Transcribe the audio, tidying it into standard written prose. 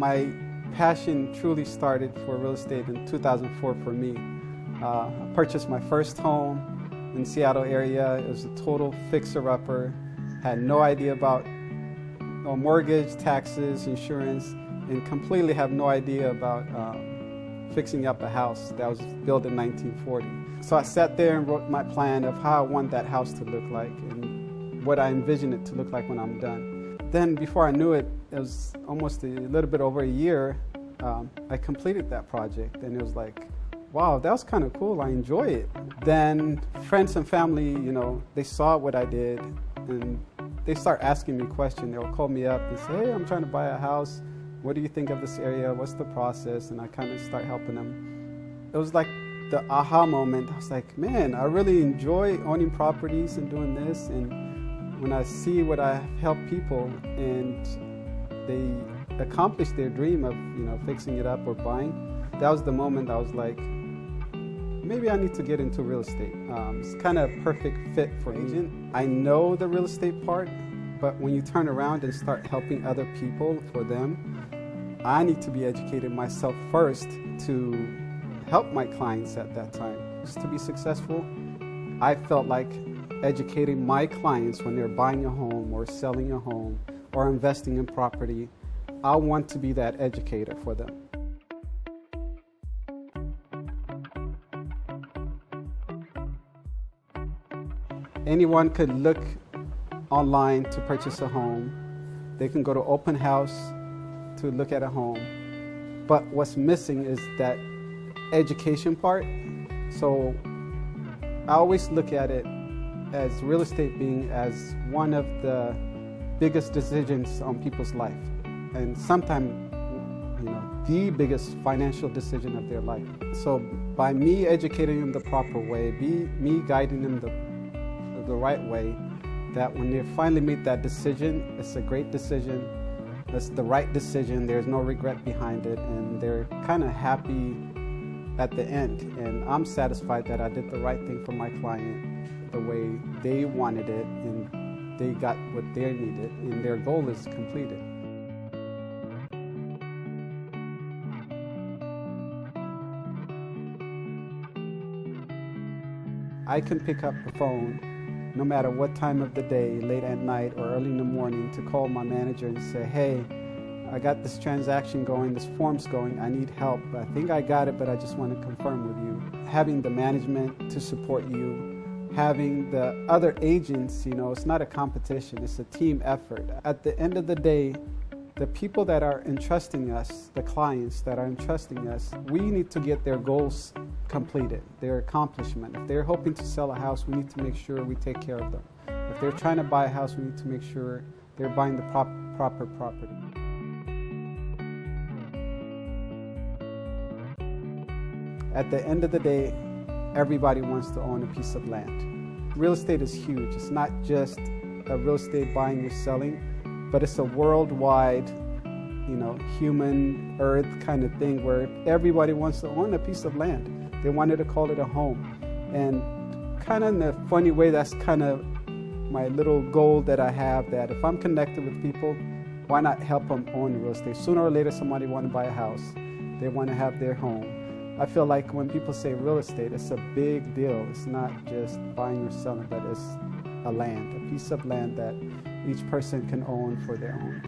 My passion truly started for real estate in 2004 for me. I purchased my first home in the Seattle area. It was a total fixer-upper. Had no idea about mortgage, taxes, insurance, and completely have no idea about fixing up a house that was built in 1940. So I sat there and wrote my plan of how I want that house to look like and what I envision it to look like when I'm done. Then before I knew it, it was almost a little bit over a year, I completed that project, and it was like, wow, that was kind of cool. I enjoy it. Then friends and family, they saw what I did, and they start asking me questions. They'll call me up and say, hey, I'm trying to buy a house. What do you think of this area? What's the process? And I kind of start helping them. It was like the aha moment. I was like, man, I really enjoy owning properties and doing this. And when I see what I help people and they accomplish their dream of, fixing it up or buying, that was the moment I was like, maybe I need to get into real estate. It's kind of a perfect fit for agent. I know the real estate part, but when you turn around and start helping other people for them, I need to be educated myself first to help my clients at that time. Just to be successful, I felt like educating my clients when they're buying a home or selling a home or investing in property, I want to be that educator for them. Anyone could look online to purchase a home. They can go to open house to look at a home. But what's missing is that education part. So I always look at it as real estate being as one of the biggest decisions on people's life. And sometimes, the biggest financial decision of their life. So by me educating them the proper way, me guiding them the right way, that when they finally make that decision, it's a great decision, it's the right decision, there's no regret behind it, and they're kind of happy at the end. And I'm satisfied that I did the right thing for my client the way they wanted it, and they got what they needed, and their goal is completed. I can pick up the phone no matter what time of the day, late at night or early in the morning, to call my manager and say, hey, I got this transaction going, this form's going, I need help. I think I got it, but I just want to confirm with you. Having the management to support you, having the other agents, it's not a competition, it's a team effort. At the end of the day, the people that are entrusting us, the clients that are entrusting us, we need to get their goals completed, their accomplishment. If they're hoping to sell a house, we need to make sure we take care of them. If they're trying to buy a house, we need to make sure they're buying the proper property. At the end of the day, everybody wants to own a piece of land. Real estate is huge. It's not just a real estate buying or selling, but it's a worldwide, human earth kind of thing where everybody wants to own a piece of land. They wanted to call it a home. And kind of in a funny way, that's kind of my little goal that I have, that if I'm connected with people, why not help them own real estate? Sooner or later, somebody want to buy a house. They want to have their home. I feel like when people say real estate, it's a big deal. It's not just buying or selling, but it's a land, a piece of land that each person can own for their own.